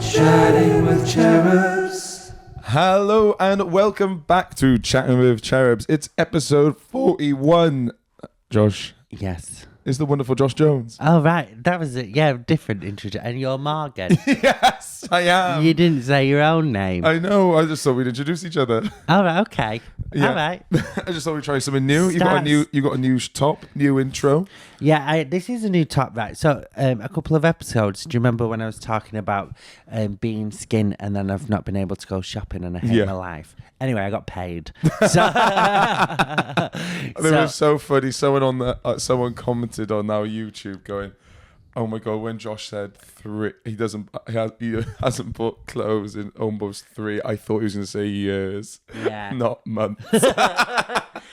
Chatting with Cherubs. Hello and welcome back to Chatting with Cherubs. It's episode 41. Josh. Yes. Is the wonderful Josh Jones. Oh, right. That was it. Yeah, different introduction. And you're Morgan. Yes, I am. You didn't say your own name. I know. I just thought we'd introduce each other. All right, okay. Yeah. All right. I just thought we'd try something new. You got a new top, new intro. Yeah, this is a new top, right? So, a couple of episodes. Do you remember when I was talking about being skin and then I've not been able to go shopping and I hate my life? Anyway, I got paid. So, It was so funny. Someone commented on our YouTube going, "Oh my god!" When Josh said 3, he hasn't bought clothes in almost 3. I thought he was going to say years, not months.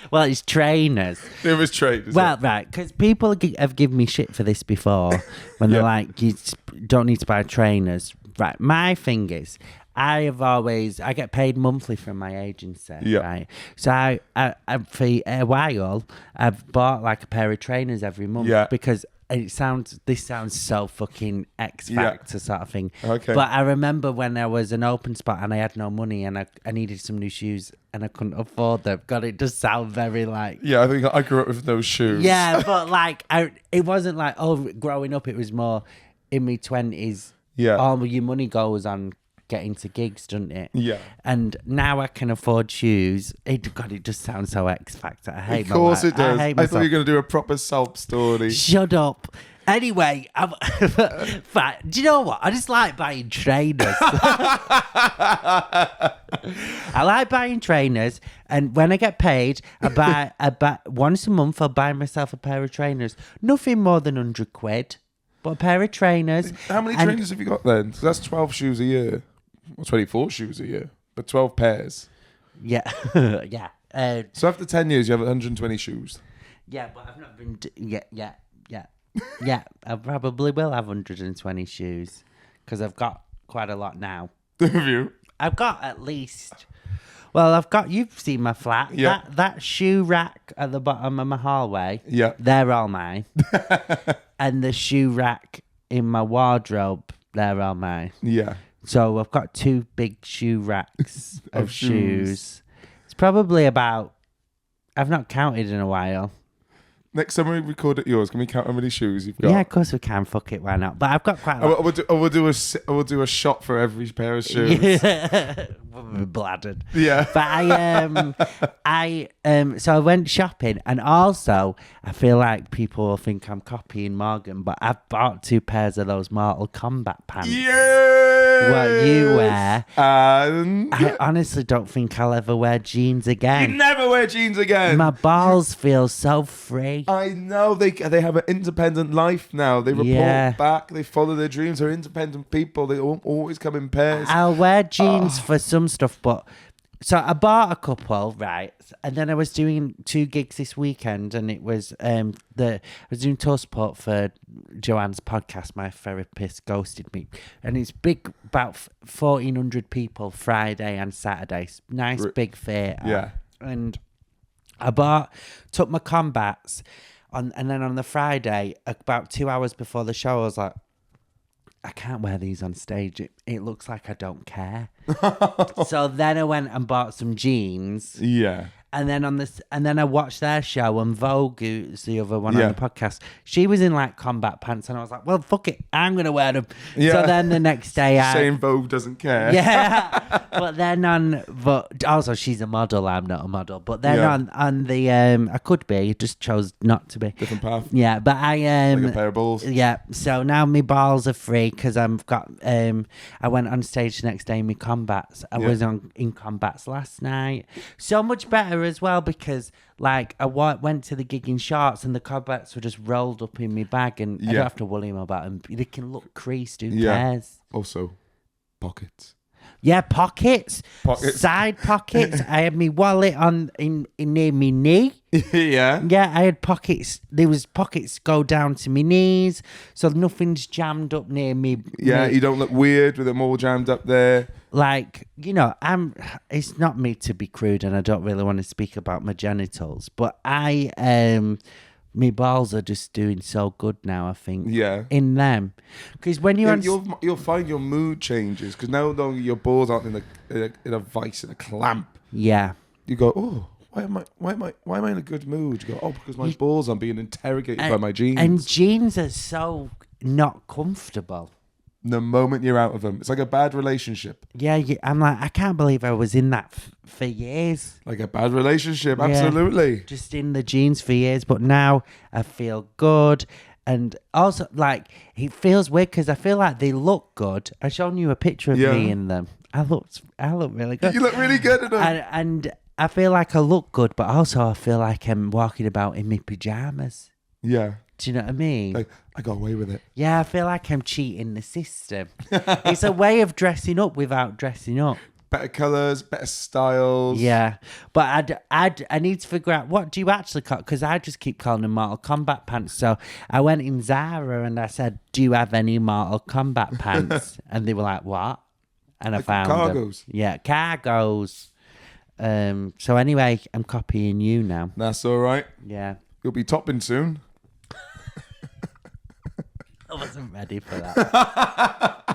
Well, it's trainers. It was trainers. Well, right, because people have given me shit for this before when they're like, "You don't need to buy trainers." Right, my thing is, I get paid monthly from my agency, right? So I for a while, I've bought like a pair of trainers every month because this sounds so fucking X Factor sort of thing. Okay. But I remember when there was an open spot and I had no money and I needed some new shoes and I couldn't afford them. God, it does sound very like... Yeah, I think I grew up with no shoes. Yeah, but like, it wasn't like, growing up, it was more in my 20s. Yeah. All your money goes on getting to gigs, doesn't it? Yeah. And now I can afford shoes. It just sounds so X Factor. I hate my life. Of course it does. I thought you were going to do a proper sob story. Shut up. Anyway, do you know what? I just like buying trainers. I like buying trainers, and when I get paid, I buy once a month. I'll buy myself a pair of trainers. Nothing more than £100, but a pair of trainers. How many trainers have you got then? So that's 12 shoes a year. Or 24 shoes a year, but 12 pairs. Yeah, yeah. So after 10 years, you have 120 shoes. Yeah, but I've not been... Yeah. I probably will have 120 shoes because I've got quite a lot now. Have you? I've got at least... Well, you've seen my flat. Yeah. That shoe rack at the bottom of my hallway. Yeah. They're all mine. And the shoe rack in my wardrobe, they're all mine. Yeah. So I've got 2 big shoe racks of shoes. It's probably about... I've not counted in a while. Next time we record at yours, can we count how many shoes you've got? Yeah, of course we can. Fuck it, why not? But I've got quite a lot. We'll do a shot for every pair of shoes. We're bladdered. Yeah. But so I went shopping, and also I feel like people will think I'm copying Morgan, but I've bought 2 pairs of those Mortal Kombat pants. Yeah. What you wear. And I honestly don't think I'll ever wear jeans again. you never wear jeans again. My balls feel so free. I know they have an independent life now. They report back. They follow their dreams. They're independent people. They always come in pairs. I'll wear jeans for some stuff, but so I bought a couple, right? And then I was doing 2 gigs this weekend, and it was I was doing tour support for Joanne's podcast. My therapist ghosted me, and it's big, about 1,400 people Friday and Saturday. Nice big theatre. Yeah, and I took my combats and then on the Friday, about 2 hours before the show, I was like, I can't wear these on stage. It looks like I don't care. So then I went and bought some jeans. Yeah. And then I watched their show, and Vogue, who's the other one on the podcast, she was in like combat pants, and I was like, well, fuck it, I'm gonna wear them. Yeah. So then the next day, saying Vogue doesn't care. Yeah. But also she's a model. I'm not a model. But then on the I could be. Just chose not to be. Different path. Yeah, but I like a pair of balls. Yeah. So now my balls are free because I've got I went on stage the next day in my combats. I was in combats last night. So much better as well because like I went to the gig in shorts and the combats were just rolled up in my bag and I don't have to worry about them. They can look creased. Who cares? Also, pockets. Yeah, pockets. Side pockets. I had my wallet in near my knee. Yeah. Yeah, I had pockets. There was pockets go down to my knees, so nothing's jammed up near me. Yeah, you don't look weird with them all jammed up there. Like, you know, it's not me to be crude, and I don't really want to speak about my genitals, but I my balls are just doing so good now, I think. Yeah. In them. Because when you're you'll find your mood changes because no longer your balls aren't in a vice, in a clamp. Yeah. You go, oh, why am I in a good mood? You go, oh, because my balls are being interrogated by my jeans. And jeans are so not comfortable. The moment you're out of them, it's like a bad relationship. Yeah, I'm like, I can't believe I was in that for years. Like a bad relationship, absolutely. Yeah, just in the jeans for years, but now I feel good. And also, like, it feels weird because I feel like they look good. I've shown you a picture of me in them. I look really good. You look really good in them. And I feel like I look good, but also I feel like I'm walking about in my pajamas. Yeah. Do you know what I mean? Like, I got away with it. Yeah, I feel like I'm cheating the system. It's a way of dressing up without dressing up. Better colours, better styles. Yeah, but I need to figure out, what do you actually call, because I just keep calling them Mortal Kombat pants. So I went in Zara and I said, do you have any Mortal Kombat pants? And they were like, what? And I found cargos. them. Yeah, cargos. So anyway, I'm copying you now. That's all right. Yeah. You'll be topping soon. I wasn't ready for that.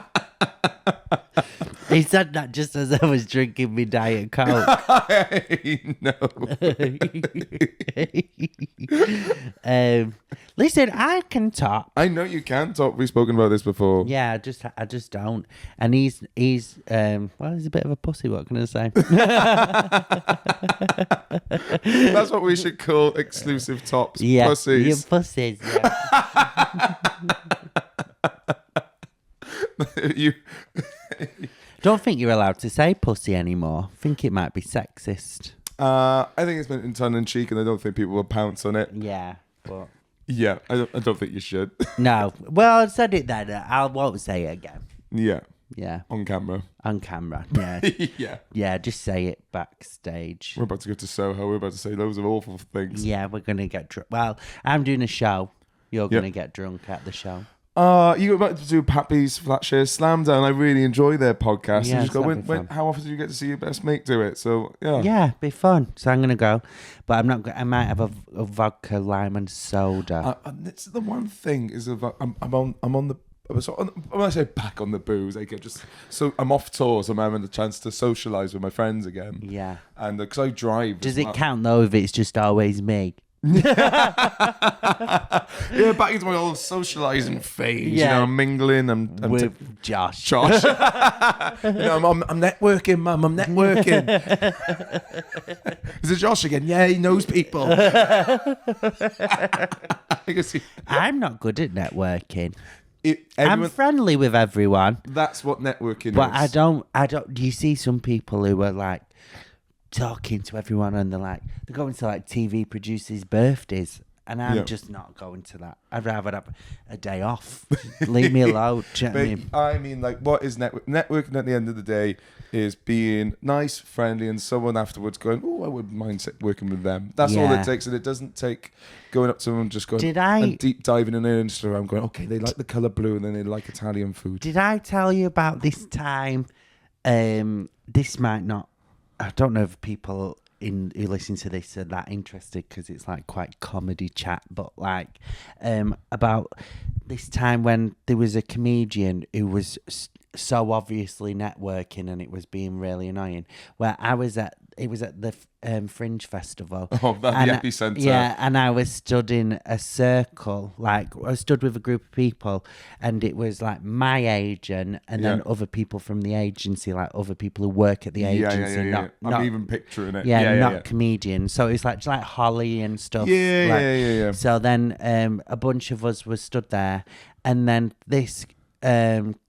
He said that just as I was drinking my Diet Coke. No. Listen, I can talk. I know you can talk. We've spoken about this before. Yeah, I just don't. And he's he's a bit of a pussy. What can I say? That's what we should call exclusive tops. Yeah, pussies. you're pussies. Yeah. You. Don't think you're allowed to say pussy anymore. Think it might be sexist. I think it's meant in tongue in cheek, and I don't think people will pounce on it. Yeah, but Yeah, I don't think you should. no. Well, I said it then. I won't say it again. Yeah, Yeah, on camera. on camera. Yeah, Yeah. yeah. Just say it backstage. We're about to go to Soho. We're about to say loads of awful things. Yeah, we're gonna get drunk. Well, I'm doing a show. You're gonna get drunk at the show. You were about to do Pappy's Flatshare Slam Down. I really enjoy their podcast. Yeah, You just go, that'd be fun. how often do you get to see your best mate do it? So, yeah. Yeah, be fun. So I'm gonna go, but I'm not. I might have a vodka, lime, and soda. It's the one thing is I'm on the. When I say back on the booze, I'm off tour, so I'm having the chance to socialise with my friends again. Yeah. And because I drive. Does it count though if it's just always me? Yeah, back into my old socialising phase. Yeah. You know, I'm mingling. I'm With Josh. You know, I'm networking, Mum. I'm networking. Is it Josh again? Yeah, he knows people. I'm not good at networking. Everyone, I'm friendly with everyone, that's what networking but is. I don't. You see some people who are like talking to everyone, and they're going to like TV producers' birthdays, and I'm just not going to that. I'd rather have a day off. Leave me alone. I mean, like, what is networking? Networking at the end of the day is being nice, friendly, and someone afterwards going, "Oh, I wouldn't mind working with them." That's all it takes, and it doesn't take going up to them and just going and deep diving in their Instagram, going, "Okay, they like the color blue, and then they like Italian food." Did I tell you about this time? This might not. I don't know if people who listen to this are that interested because it's like quite comedy chat, but like about this time when there was a comedian who was so obviously networking and it was being really annoying. Where it was at the Fringe Festival. Oh, that's the epicenter. Yeah, and I was stood in a circle, like I stood with a group of people, and it was like my agent and then other people from the agency, like other people who work at the agency. I'm even picturing it. Not comedians. So it's like Holly and stuff. Yeah. So then a bunch of us was stood there, and then this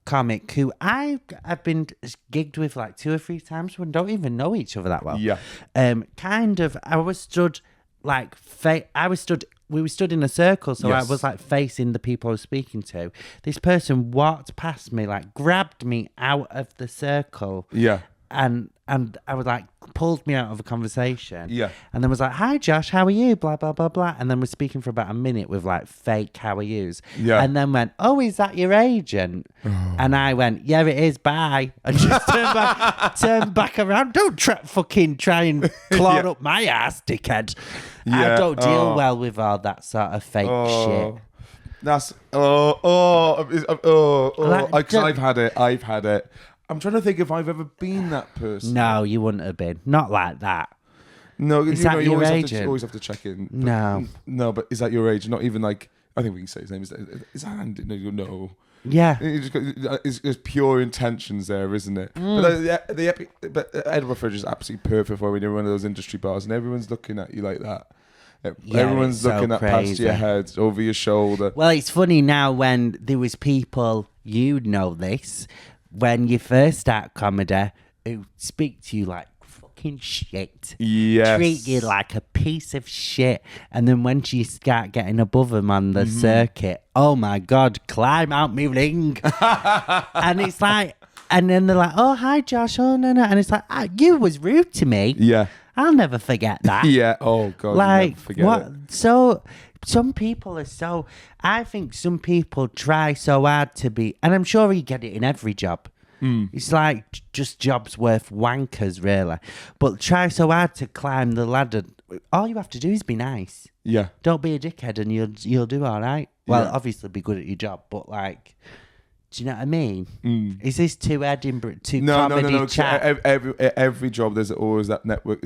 comic who I've been gigged with like 2 or 3 times. We don't even know each other that well. Yeah. I was stood like we were stood in a circle, so I was like facing the people I was speaking to. This person walked past me, like grabbed me out of the circle. Yeah. And I was like pulled me out of a conversation. Yeah. And then was like, "Hi, Josh, how are you?" Blah, blah, blah, blah. And then we're speaking for about a minute with like fake how are yous. Yeah. And then went, "Oh, is that your agent?" And I went, "Yeah, it is. Bye." And just turned back around. Don't fucking try and claw up my ass, dickhead. Yeah. I don't deal well with all that sort of fake shit. That's I've had it. I'm trying to think if I've ever been that person. No, you wouldn't have been. Not like that. No, Is you that know, you your always agent? have to always have to check in. But, No. But is that your agent? Not even like, I think we can say his name. Is that Andy? No. Yeah. It's pure intentions there, isn't it? But Edinburgh Fringe is absolutely perfect for when you're in one of those industry bars and everyone's looking at you like that. Yeah, Everyone's it's so looking at crazy. past your head, over your shoulder. Well, it's funny now when there was people, you know this, when you first start comedy, who speak to you like fucking shit. Yes. Treat you like a piece of shit. And then when you start getting above them on the circuit, oh my God, climb out me ring. And it's like, and then they're like, "Oh, hi, Josh." Oh, no. And it's like, you was rude to me. Yeah. I'll never forget that. Yeah. Oh God. Like, never forget what? it. So, some people are so. I think some people try so hard to be, and I'm sure you get it in every job. It's like just jobs worth wankers, really. But try so hard to climb the ladder. All you have to do is be nice. Yeah. Don't be a dickhead, and you'll do all right. Well, Yeah. obviously, be good at your job, but like. Do you know what I mean? Is this too Edinburgh, too comedy No. chat? Every job, there's always that network.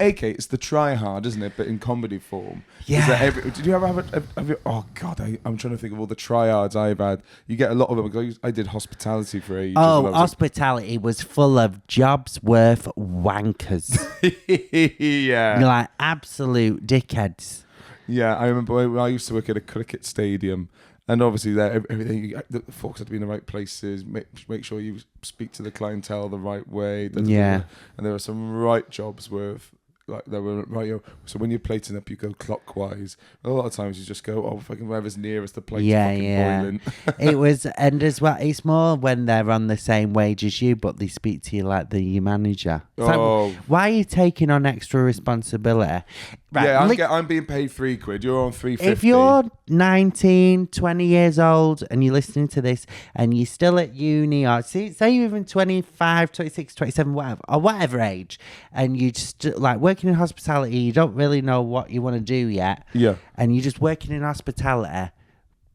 It's the try hard, isn't it? But in comedy form. Yeah. Did you ever have you, oh God, I'm trying to think of all the tryhards I've had. You get a lot of them because I did hospitality for ages. Oh, hospitality was full of jobs worth wankers. Yeah. You're like absolute dickheads. Yeah, I remember when I used to work at a cricket stadium. And obviously, everything the folks had to be in the right places. Make sure you speak to the clientele the right way. Yeah. And there are some right jobs worth like they were right. So when you're plating up, you go clockwise. A lot of times you just go, oh, fucking whoever's nearest the plate. Boiling. It was, and as well, it's more when they're on the same wage as you, but they speak to you like your manager. It's like, why are you taking on extra responsibility? Right, yeah, I'm being paid £3. You're on £3.50. If you're 19, 20 years old and you're listening to this and you're still at uni or say you're even 25, 26, 27, whatever, or whatever age, and you just like working in hospitality, you don't really know what you want to do yet. Yeah. And you're just working in hospitality,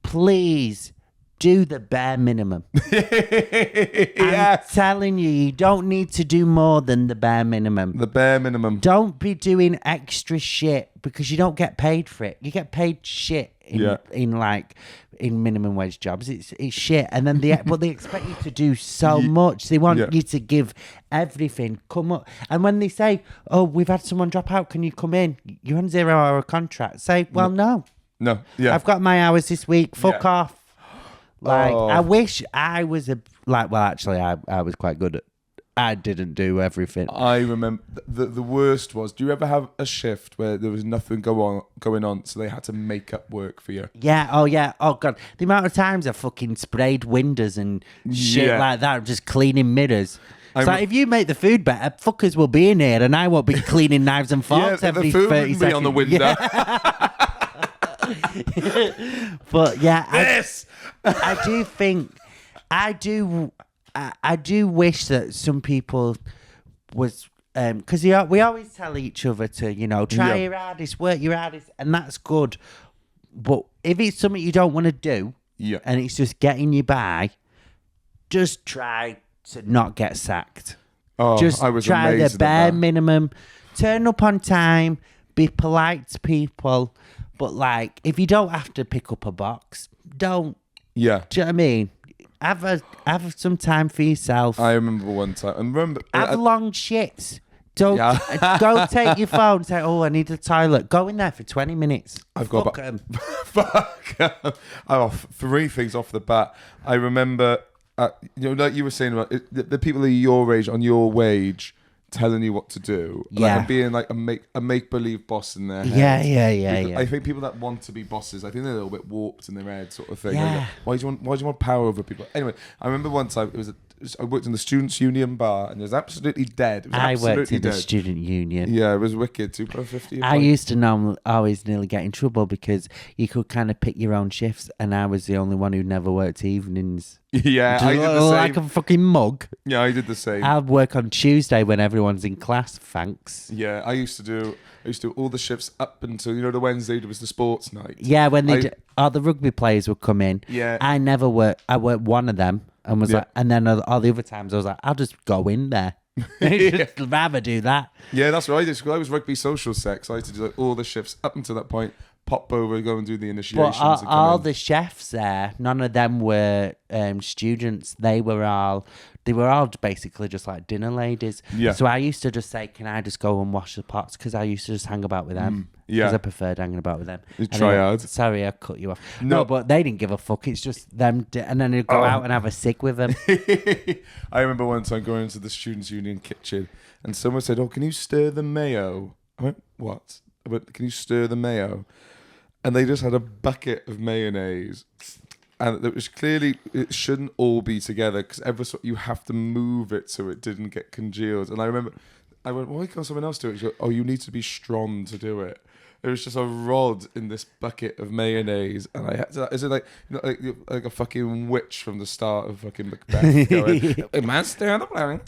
please do the bare minimum. I'm telling you, you don't need to do more than the bare minimum. The bare minimum. Don't be doing extra shit because you don't get paid for it. You get paid shit in minimum wage jobs. It's shit. And then but they expect you to do so much. They want you to give everything. Come up. And when they say, "Oh, we've had someone drop out, can you come in?" You're on 0-hour contract. Say, "Well, no. Yeah. I've got my hours this week. Fuck off." Like, I wish I was actually, I was quite good at, I didn't do everything. I remember the worst was, do you ever have a shift where there was nothing going on, so they had to make up work for you? Yeah, oh God. The amount of times I fucking sprayed windows and shit like that, just cleaning mirrors. It's like, if you make the food better, fuckers will be in here and I won't be cleaning knives and forks every 30 seconds. The food be on the window. But yeah, I do wish that some people was because we always tell each other to try your hardest, work your hardest, and that's good. But if it's something you don't want to do, and it's just getting you by, just try to not get sacked. Just I was try the bare minimum. Turn up on time. Be polite to people. But like, if you don't have to pick up a box, don't. Yeah. Do you know what I mean? Have some time for yourself. I remember one time. Have long shits. Don't go take your phone. Say, "Oh, I need the toilet." Go in there for 20 minutes. Fuck 'em. Three things off the bat. I remember, like you were saying about the people that are your age on your wage telling you what to do, and being like a make-believe boss in their head. Yeah. I think people that want to be bosses, I think they're a little bit warped in their head, sort of thing. Yeah. Like, why do you want power over people? Anyway, I remember one time it was I worked in the Students' Union bar, and it was absolutely dead. It was I absolutely worked in dead. the student union. Yeah, it was wicked. £2.50. I used to always nearly get in trouble because you could kind of pick your own shifts, and I was the only one who never worked evenings. Yeah, I did the same. Like a fucking mug. Yeah, I did the same. I'd work on Tuesday when everyone's in class. Thanks. Yeah, I used to do all the shifts up until the Wednesday was the sports night. Yeah, when all the rugby players would come in. Yeah, I never worked. I worked one of them and was Yeah. like, and then all the other times I was like, I'll just go in there. I'd rather do that. Yeah, that's what I did. 'Cause I was rugby social sex. I had to do like all the shifts up until that point. Pop over, go and do the initiations. But and all come in. the chefs there, none of them were students. They were all basically just like dinner ladies. Yeah. So I used to just say, can I just go and wash the pots? Because I used to just hang about with them. Yeah. Because I preferred hanging about with them. You And try then- hard. Sorry, I cut you off. No. No, but they didn't give a fuck. It's just them. And then they'd go out and have a cig with them. I remember one time going into the Students' Union kitchen, and someone said, "Oh, can you stir the mayo?" I went, "What?" I went, "Can you stir the mayo?" And they just had a bucket of mayonnaise, and it was clearly it shouldn't all be together because you have to move it so it didn't get congealed. And I remember, I went, "Why can't someone else do it?" She goes, "Oh, you need to be strong to do it." It was just a rod in this bucket of mayonnaise, and I had to. Is it like a fucking witch from the start of fucking Macbeth going, "Hey, man, stir the blowing."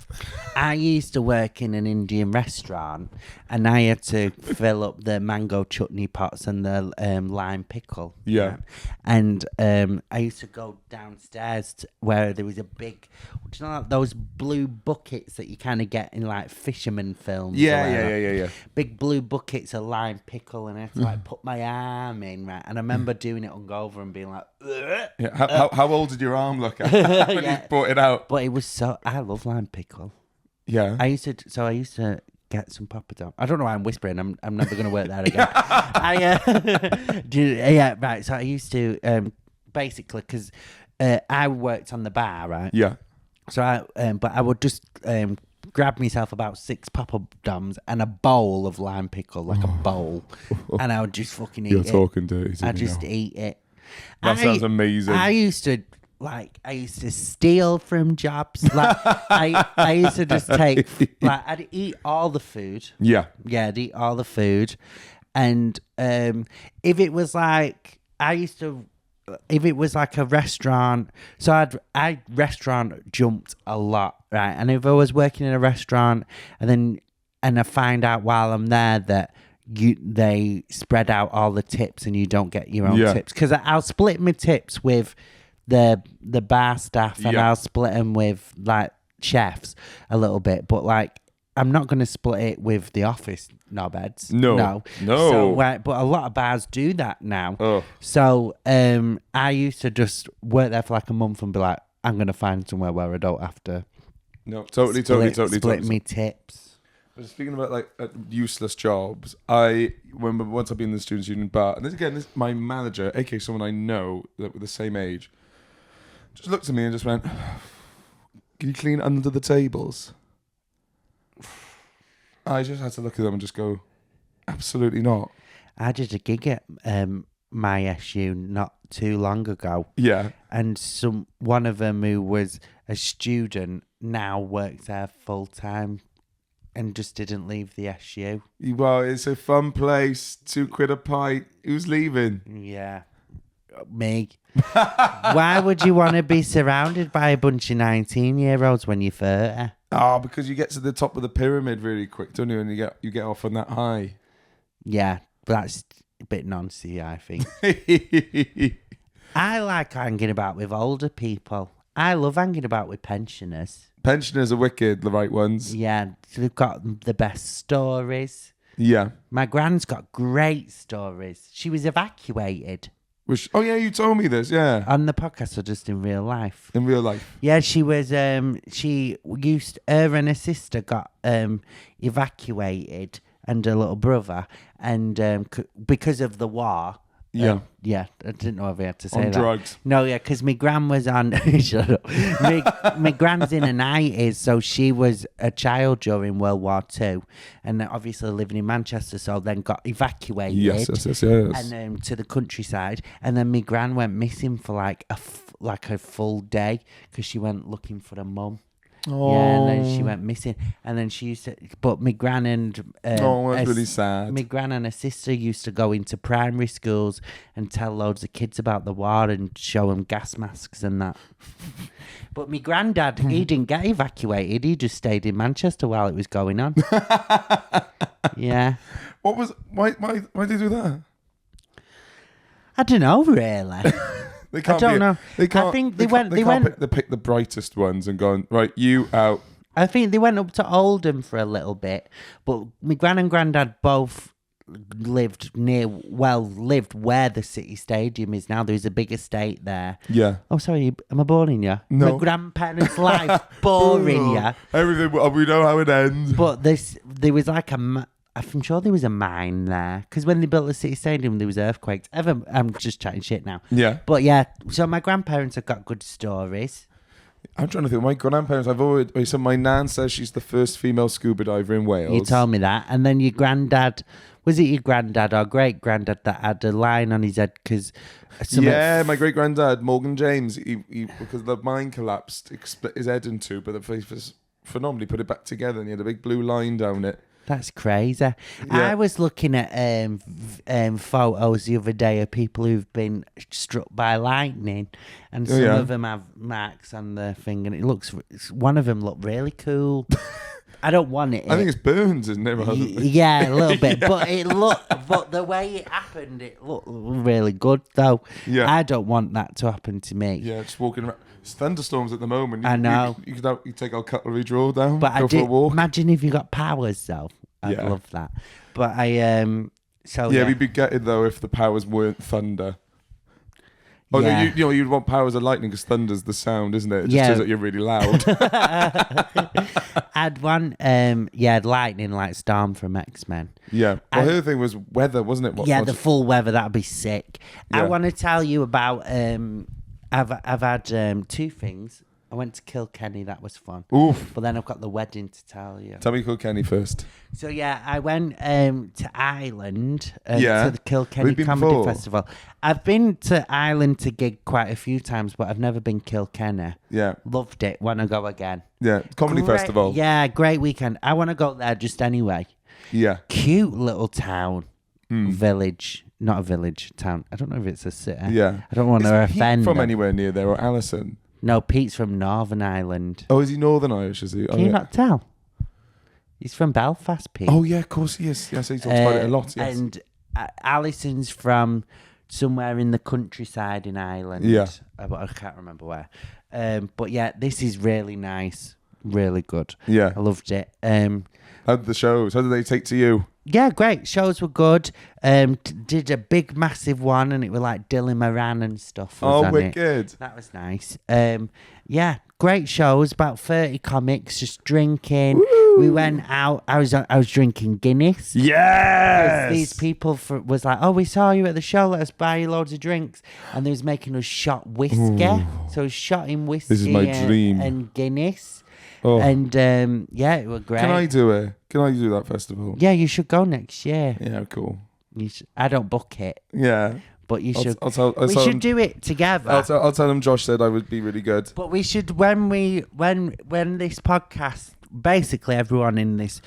I used to work in an Indian restaurant, and I had to fill up the mango chutney pots and the lime pickle. Yeah. And I used to go downstairs where there was a big, do you know like those blue buckets that you kind of get in like fisherman films? or whatever? Yeah. Big blue buckets of lime pickle, and I had to like put my arm in, right? And I remember doing it hungover and being like, ugh. Yeah. How old did your arm look at when you brought it out? But it was so, I love lime pickle. Yeah. I used to get some poppadom. I don't know why I'm whispering. I'm never going to work that again. Yeah, right. So I used to basically because I worked on the bar, right? Yeah. So but I would just grab myself about 6 poppadoms and a bowl of lime pickle, like a bowl, and I would just fucking eat You're it. talking dirty. I just eat it. That sounds amazing. I used to steal from jobs. Like I used to just take I'd eat all the food. Yeah. Yeah, I'd eat all the food. And if it was like if it was like a restaurant, so I restaurant jumped a lot, right? And if I was working in a restaurant and I find out while I'm there that they spread out all the tips and you don't get your own tips, because I'll split my tips with the bar staff and I'll split them with like chefs a little bit, but like I'm not going to split it with the office knobheads. No. So, but a lot of bars do that now. Oh. So I used to just work there for like a month and be like, I'm going to find somewhere where I don't have to. No, totally. Split me tips. But speaking about like useless jobs, I remember once I've been in the Students' Union bar, and this my manager, aka someone I know that were the same age, just looked at me and just went, "Can you clean under the tables?" I just had to look at them and just go, "Absolutely not." I did a gig at my SU not too long ago. Yeah. And one of them who was a student now works there full time and just didn't leave the SU. Well, it's a fun place. £2 a pint. Who's leaving? Yeah. Me. Why would you want to be surrounded by a bunch of 19-year-olds when you're 30? Oh, because you get to the top of the pyramid really quick, don't you? And you get off on that high. Yeah, but that's a bit nonsense, I think. I like hanging about with older people. I love hanging about with pensioners. Pensioners are wicked, the right ones. Yeah, they've got the best stories. Yeah. My gran's got great stories. She was evacuated. Oh yeah, you told me this, yeah. On the podcast or just in real life? In real life. Yeah, she was, her and her sister got evacuated and her little brother. And because of the war, Yeah. Yeah, I didn't know if I had to say On that. drugs. No, yeah, because my gran was on. Shut up. My gran's in her 90s, so she was a child during World War II, and then obviously living in Manchester, so then got evacuated. Yes. And to the countryside, and then my gran went missing for like a full day because she went looking for her mum. Oh. Yeah, and then she went missing, and then she used to. But my gran and that's really sad. My gran and her sister used to go into primary schools and tell loads of kids about the war and show them gas masks and that. But my granddad, he didn't get evacuated. He just stayed in Manchester while it was going on. Yeah. Why did they do that? I don't know, really. They can't I don't know. They can't. I think they pick the brightest ones and gone right. You out. I think they went up to Oldham for a little bit, but my gran and granddad both lived where the City Stadium is now. There's a big estate there. Yeah. Oh, sorry, am I boring you? No. My grandparents' life boring you. Everything. We know how it ends. But there was like I'm sure there was a mine there because when they built the City Stadium, there was earthquakes. I'm just chatting shit now. Yeah. But yeah, so my grandparents have got good stories. I'm trying to think. My grandparents. So my nan says she's the first female scuba diver in Wales. You told me that, and then your granddad. Was it your granddad or great granddad that had a line on his head? Because my great granddad Morgan James. He because the mine collapsed, he split his head in two, but the face was phenomenally put it back together, and he had a big blue line down it. That's crazy. Yeah. I was looking at photos the other day of people who've been struck by lightning, and some of them have marks on their thing, and one of them looked really cool. I don't want it. I think it's burns, isn't it? Yeah, a little bit, but the way it happened, it looked really good though. Yeah, I don't want that to happen to me. Yeah, just walking around. It's thunderstorms at the moment. I know. You take our cutlery drawer down, but go for a walk. Imagine if you got powers though. I'd love that. But we'd be gutted though if the powers weren't thunder. Oh no, you'd want powers of lightning because thunder's the sound, isn't it? It just says that you're really loud. I'd want lightning like Storm from X-Men. Yeah. Well, the other thing was weather, wasn't it? The full weather, that'd be sick. Yeah. I want to tell you about I've had two things. I went to Kilkenny, that was fun. Oof. But then I've got the wedding to tell you. Tell me Kilkenny first. So yeah, I went to Ireland to the Kilkenny Comedy Festival. I've been to Ireland to gig quite a few times, but I've never been Kilkenny. Yeah. Loved it. Want to go again. Yeah, Comedy Festival. Yeah, great weekend. I want to go there just anyway. Yeah. Cute little town, village. Not a village, town. I don't know if it's a city. Yeah. I don't want to offend from anywhere near there, or Alison? No, Pete's from Northern Ireland. Oh, is he Northern Irish, is he? Can you not tell? He's from Belfast, Pete. Oh, yeah, of course he is. Yes, he talks about it a lot, yes. And Alison's from somewhere in the countryside in Ireland. Yeah. I can't remember where. But yeah, this is really nice. Really good. Yeah. I loved it. How did the shows? How did they take to you? Yeah, great. Shows were good. Did a big, massive one, and it was like Dylan Moran and stuff. Was on wicked. That was nice. Yeah, great shows. About 30 comics, just drinking. Woo! We went out. I was drinking Guinness. Yes. These people was like, "Oh, we saw you at the show. Let us buy you loads of drinks." And they was making us shot whiskey. Ooh. So I was shotting whiskey. This is my dream. And Guinness. Oh. And it was great. Can I do it? Can I do that festival? Yeah, you should go next year. Yeah, cool. I don't book it. Yeah. But you should. We should do it together. I'll tell them Josh said I would be really good. But we should when this podcast, basically everyone in this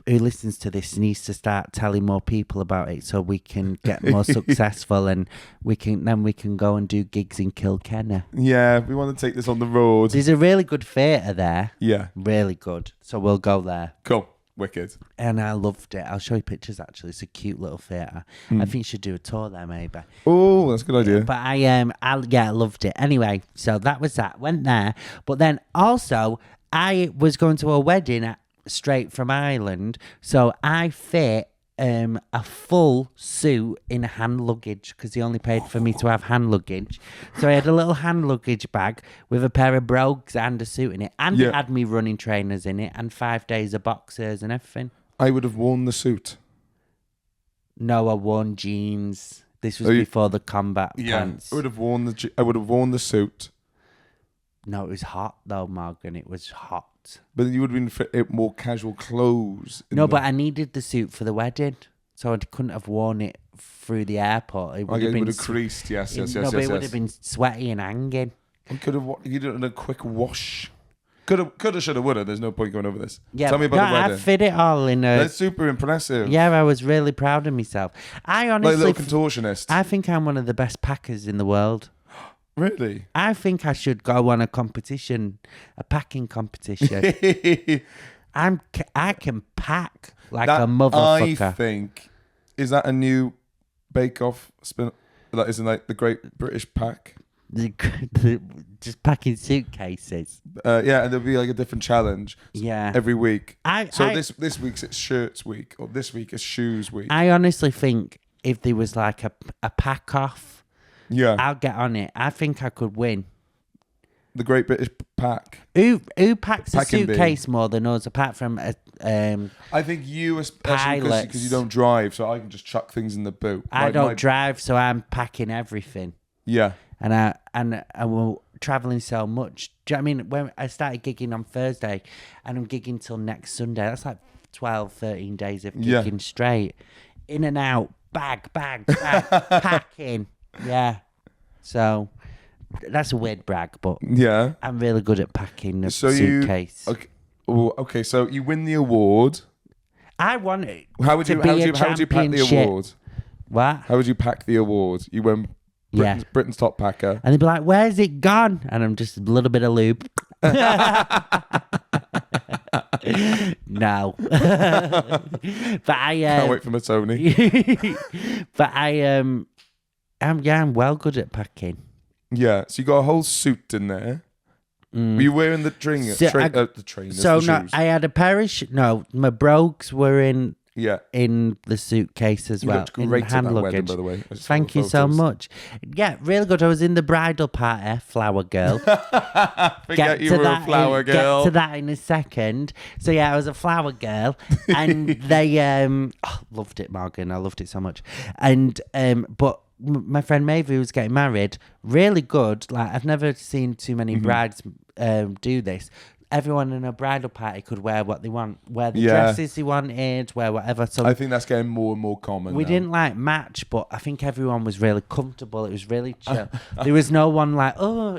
who listens to this needs to start telling more people about it so we can get more successful, and we can go and do gigs in Kilkenny. Yeah, we want to take this on the road. There's a really good theatre there. Yeah. Really good. So we'll go there. Cool. Wicked. And I loved it. I'll show you pictures actually. It's a cute little theatre. I think you should do a tour there maybe. Oh, that's a good idea. But I loved it. Anyway, so that was that. Went there. But then also I was going to a wedding straight from Ireland, so I fit a full suit in hand luggage because he only paid for me to have hand luggage. So I had a little hand luggage bag with a pair of brogues and a suit in it, and it had me running trainers in it and 5 days of boxers and everything. I would have worn the suit. No, I wore jeans. This was before the combat pants. I would have worn the suit. No, it was hot though, Morgan. It was hot. But you would have been fit more casual clothes. But I needed the suit for the wedding, so I couldn't have worn it through the airport. It would have creased. Yes. It would have been sweaty and hanging. You did a quick wash. Coulda, shoulda, woulda. There's no point going over this. Yeah, Tell me about the wedding. I fit it all in a... That's super impressive. Yeah, I was really proud of myself. I honestly... Like a little contortionist. I think I'm one of the best packers in the world. Really? I think I should go on a packing competition. I can pack like a motherfucker. I think, is that a new bake-off spin? That isn't like the Great British Pack? Just packing suitcases. Yeah, and there'll be like a different challenge. Yeah, every week. This week's it's shirts week, or this week is shoes week. I honestly think if there was like a pack off, I'll get on it. I think I could win. The Great British Pack. Who packs a suitcase more than us? Apart from I think you, especially because you don't drive, so I can just chuck things in the boot. I don't drive, so I'm packing everything. Yeah. And I will traveling so much. Do you know what I mean? When I started gigging on Thursday and I'm gigging till next Sunday, that's like 12, 13 days of gigging straight. In and out, bag, packing. Yeah. So that's a weird brag, but I'm really good at packing a suitcase. Okay, so you win the award. I won it. How would you pack the award? What? How would you pack the award? You win Britain's top packer. And they'd be like, where's it gone? And I'm just a little bit of lube. No. But I can't wait for my Tony. But I'm well good at packing. Yeah, so you got a whole suit in there. Were you wearing the trainers? So no, I had a pair of my brogues were in the suitcase as well. You looked great at that wedding, by the way. Thank you so much. Yeah, really good. I was in the bridal party, flower girl. Forget you were a flower girl. Get to that in a second. So yeah, I was a flower girl, and they loved it, Morgan. I loved it so much. And but my friend Maeve, who was getting married, really good. Like, I've never seen too many brides do this. Everyone in a bridal party could wear what they want, wear the dresses they wanted, wear whatever. So I think that's getting more and more common. We didn't like match, but I think everyone was really comfortable. It was really chill. There was no one like,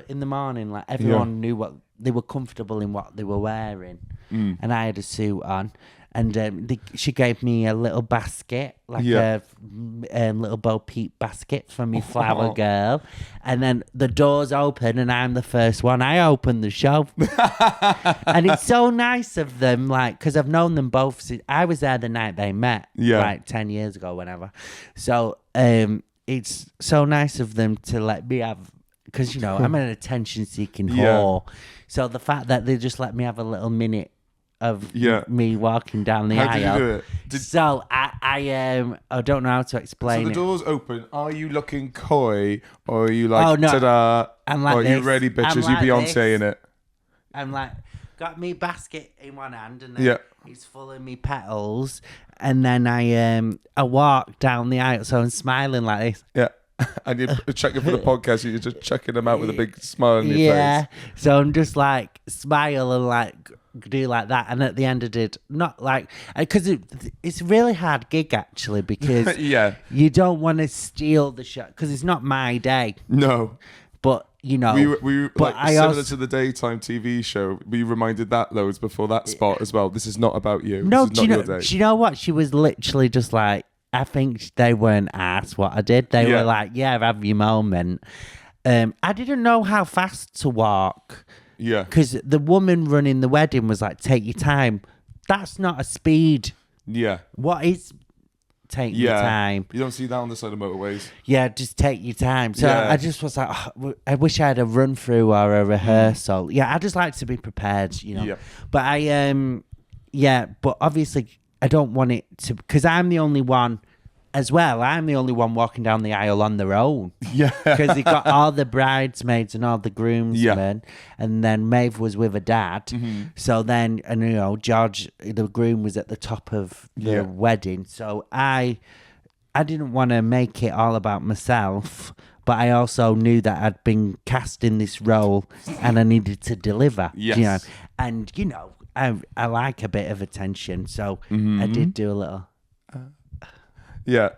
in the morning. Like, everyone knew what they were comfortable in, what they were wearing. And I had a suit on. And she gave me a little basket, like a little Bo Peep basket for me flower girl. And then the doors open and I'm the first one. I opened the show. And it's so nice of them, like, because I've known them both since I was there the night they met, like 10 years ago, whenever. So it's so nice of them to let me have, because, you know, I'm an attention-seeking whore. So the fact that they just let me have a little minute of me walking down the aisle. How did you do it? So I don't know how to explain it. So the door's open. Are you looking coy, or are you like, ta-da? I'm like, or are you ready, bitches? Like you Beyonce in it. I'm like, got me basket in one hand, and then it's full of me petals, and then I walk down the aisle, so I'm smiling like this. Yeah. And you're checking for the podcast, you're just checking them out with a big smile on your face. So I'm just like, smile and like do like that, and at the end I did not like, because it's a really hard gig actually, because you don't want to steal the shot, because it's not my day. No, but you know, we but like similar to the daytime TV show. We reminded that loads before that spot as well. This is not about you. No, this is not your day. Do you know what? She was literally just like, I think they weren't asked what I did. They were like, have your moment. I didn't know how fast to walk. Yeah. Because the woman running the wedding was like, take your time. That's not a speed. Yeah. What is take your time? You don't see that on the side of motorways. Yeah, just take your time. So I just was like, I wish I had a run through or a rehearsal. Yeah, I just like to be prepared, you know. Yeah. But but obviously I don't want it to, because I'm the only one as well. I'm the only one walking down the aisle on their own. Yeah. Because they got all the bridesmaids and all the groomsmen. And then Maeve was with her dad. Mm-hmm. So then, and George, the groom, was at the top of the wedding. So I I didn't want to make it all about myself, but I also knew that I'd been cast in this role and I needed to deliver. Yes. You know? And, I like a bit of attention, so I did do a little. Yeah.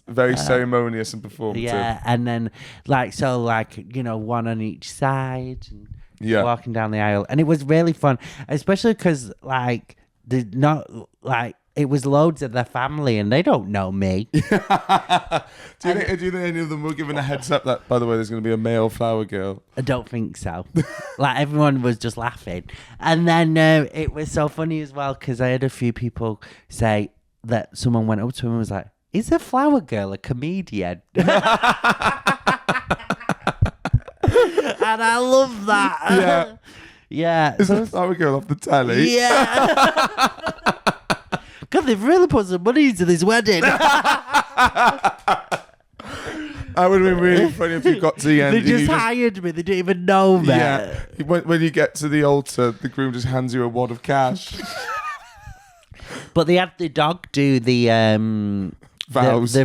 Very ceremonious and performative. Yeah, and then one on each side and walking down the aisle. And it was really fun, especially because it was loads of their family and they don't know me. Do you think any of them were given a heads up that, by the way, there's going to be a male flower girl? I don't think so. Everyone was just laughing. And then it was so funny as well because I had a few people say that someone went up to him and was like, is a flower girl a comedian? And I love that. Yeah. Yeah. Is a flower girl off the telly? Yeah. God, they've really put some money into this wedding. That would have been really funny if you got to the end. They just hired me. They didn't even know me. Yeah. When you get to the altar, the groom just hands you a wad of cash. But they had the dog do the vows. The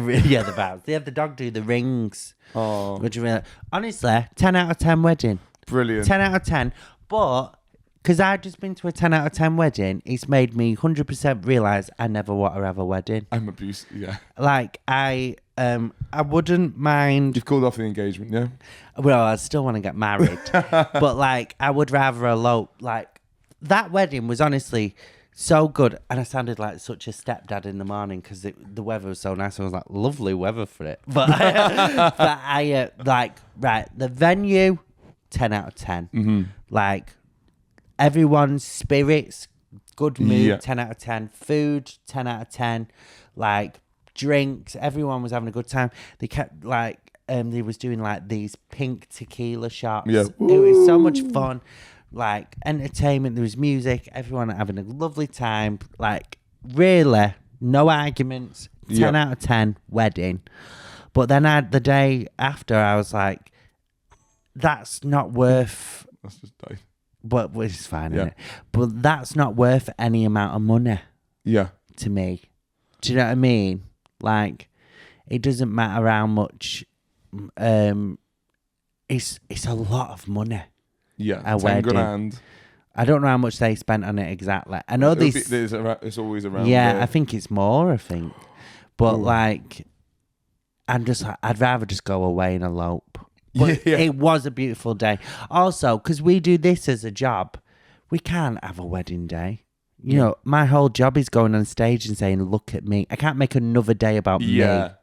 vows. They had the dog do the rings. Oh. Which really, honestly, 10 out of 10 wedding. Brilliant. 10 out of 10. But because I've just been to a 10 out of 10 wedding, it's made me 100% realise I never want to have a wedding. I'm abused, yeah. I wouldn't mind. You've called off the engagement, yeah? Well, I still want to get married. But I would rather elope. That wedding was honestly so good. And I sounded like such a stepdad in the morning because the weather was so nice. I was like, lovely weather for it. But, the venue, 10 out of 10. Mm-hmm. Everyone's spirits, good mood, 10 out of 10. Food, 10 out of 10. Drinks, everyone was having a good time. They kept they was doing these pink tequila shots. Yeah. It was so much fun. Entertainment, there was music, everyone having a lovely time. Really, no arguments. 10 out of 10 wedding. But then the day after, I was like, that's not worth. That's just died. But it's fine, isn't it? But that's not worth any amount of money. Yeah. To me. Do you know what I mean? It doesn't matter how much. It's a lot of money. Yeah. A 10 wedding. grand. I don't know how much they spent on it exactly. I know it's always around. Yeah, there. I think it's more. I think, but I'm just. I'd rather just go away and elope. But it was a beautiful day. Also, because we do this as a job, we can't have a wedding day. You know, my whole job is going on stage and saying, "Look at me." I can't make another day about me. Yeah,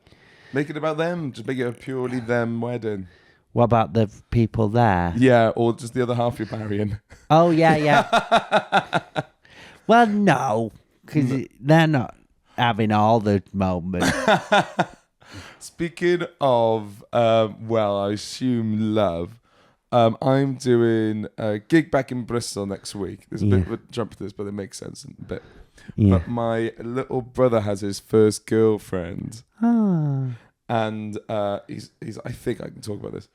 make it about them. Just make it a purely them wedding. What about the people there? Yeah, or just the other half you're marrying. Oh, yeah. Well, no, because they're not having all the moments. Speaking of, I assume love, I'm doing a gig back in Bristol next week. There's a bit of a jump to this, but it makes sense in a bit. Yeah. But my little brother has his first girlfriend. Oh. And he's I think I can talk about this.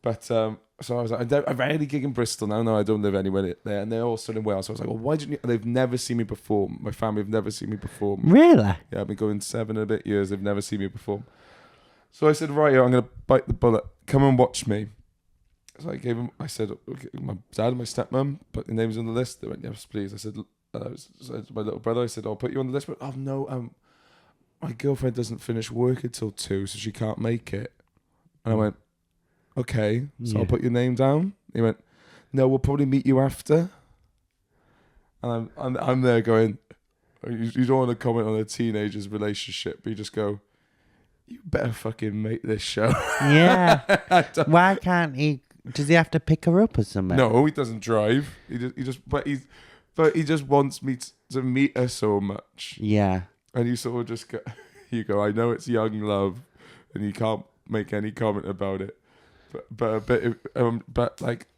But so I was like, I rarely gig in Bristol now. No, I don't live anywhere there. And they're all still in Wales. So I was like, well, why didn't you? They've never seen me perform. My family have never seen me perform. Really? Yeah, I've been going 7 and a bit years. They've never seen me perform. So I said, right, I'm going to bite the bullet. Come and watch me. So I said, okay, my dad and my stepmom, put your names on the list. They went, yes, please. I said, to my little brother, I said, I'll put you on the list. But, oh, no, my girlfriend doesn't finish work until 2, so she can't make it. And I went, okay, so I'll put your name down. He went, no, we'll probably meet you after. And I'm there going, you don't want to comment on a teenager's relationship, but you just go, you better fucking make this show. Yeah. Why can't he? Does he have to pick her up or something? No, he doesn't drive. He just wants me to meet her so much. Yeah. And you sort of just go, I know it's young love, and you can't make any comment about it. But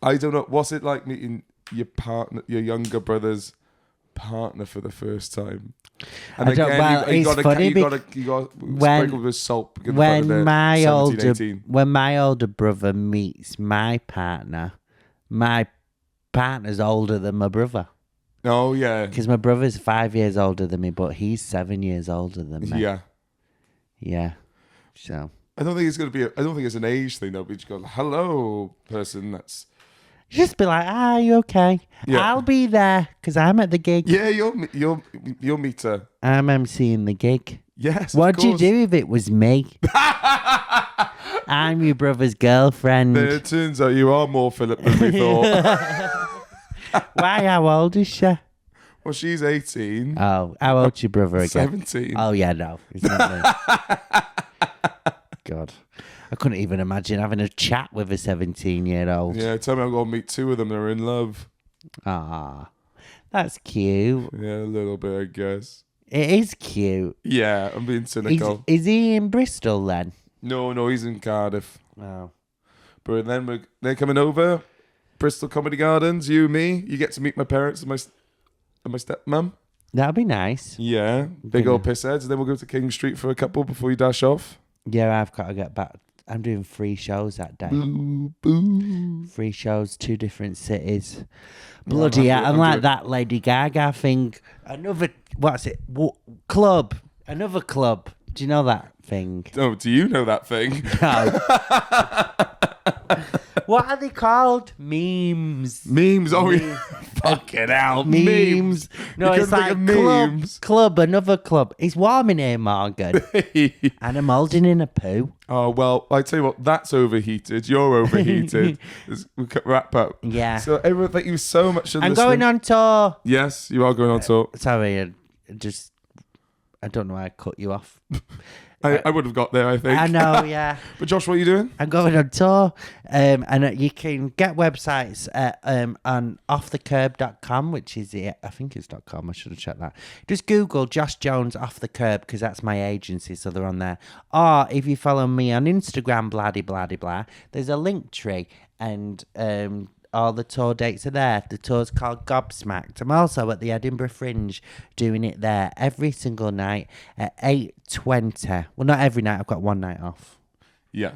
I don't know. What's it like meeting your partner, your younger brother's partner for the first time? And I don't. You got sprinkled with salt because when my older brother meets my partner's older than my brother. Oh yeah, because my brother's 5 years older than me, but he's 7 years older than me. Yeah. So I don't think it's going to be. I don't think it's an age thing though. We just go, hello, person. That's just be like, you okay? Yeah. I'll be there because I'm at the gig. yeah. You'll meet her. I'm emceeing the gig. Yes. What'd you do if it was me? I'm your brother's girlfriend. Then it turns out you are more Philip than we thought. Why? How old is she? Well, she's 18. Oh, how old's your brother again? 17. Oh yeah, no, it's not me. God, I couldn't even imagine having a chat with a 17-year-old. Yeah, tell me I'm going to meet two of them. They're in love. Ah, that's cute. Yeah, a little bit, I guess. It is cute. Yeah, I'm being cynical. Is he in Bristol then? No, he's in Cardiff. Oh. But then they're coming over. Bristol Comedy Gardens, you, me. You get to meet my parents and my stepmom. That'll be nice. Yeah, big old pissheads. Then we'll go to King Street for a couple before you dash off. Yeah, I've got to get back. I'm doing 3 shows that day. Boo, boo. 3 shows, 2 different cities. Bloody hell. I'm like that Lady Gaga thing. What's it? Club. Another club. Do you know that thing? Oh, do you know that thing? No. What are they called? Memes. Memes. Oh, yeah. Fucking hell. Memes. No, You it's couldn't like think of memes. club, another club. It's warm in here, Morgan. And I'm holding in a poo. Oh, well, I tell you what, that's overheated. You're overheated. We'll wrap up. Yeah. So, everyone, thank you so much for I'm listening. going on tour. Yes, you are going on tour. Sorry, I don't know why I cut you off. I would have got there, I think. I know, yeah. But Josh, what are you doing? I'm going on tour, and you can get websites on offthecurb.com, which is I think it's .com. I should have checked that. Just Google Josh Jones Off the Curb because that's my agency, so they're on there. Or if you follow me on Instagram, blah, there's a link tree, and all the tour dates are there. The tour's called Gobsmacked. I'm also at the Edinburgh Fringe doing it there every single night at 8:20. Well, not every night. I've got one night off. Yeah.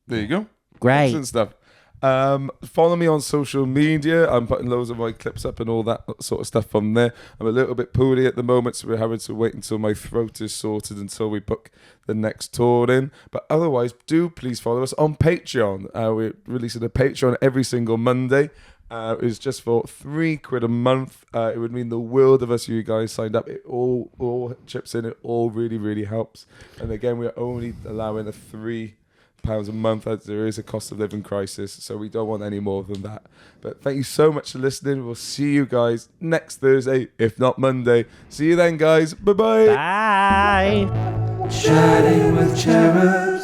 There you go. Great. Excellent stuff. Follow me on social media. I'm putting loads of my clips up and all that sort of stuff on there. I'm a little bit poorly at the moment, so we're having to wait until my throat is sorted until we book the next tour in. But otherwise, do please follow us on Patreon. We're releasing a Patreon every single Monday. It's just for £3 a month. It would mean the world of us if you guys signed up. It all chips in. It all really, really helps. And again, we're only allowing a £3 a month as there is a cost of living crisis, so we don't want any more than that. But thank you so much for listening. We'll see you guys next Thursday, if not Monday. See you then, guys. Bye-bye. Bye. Chatting with Cherubs.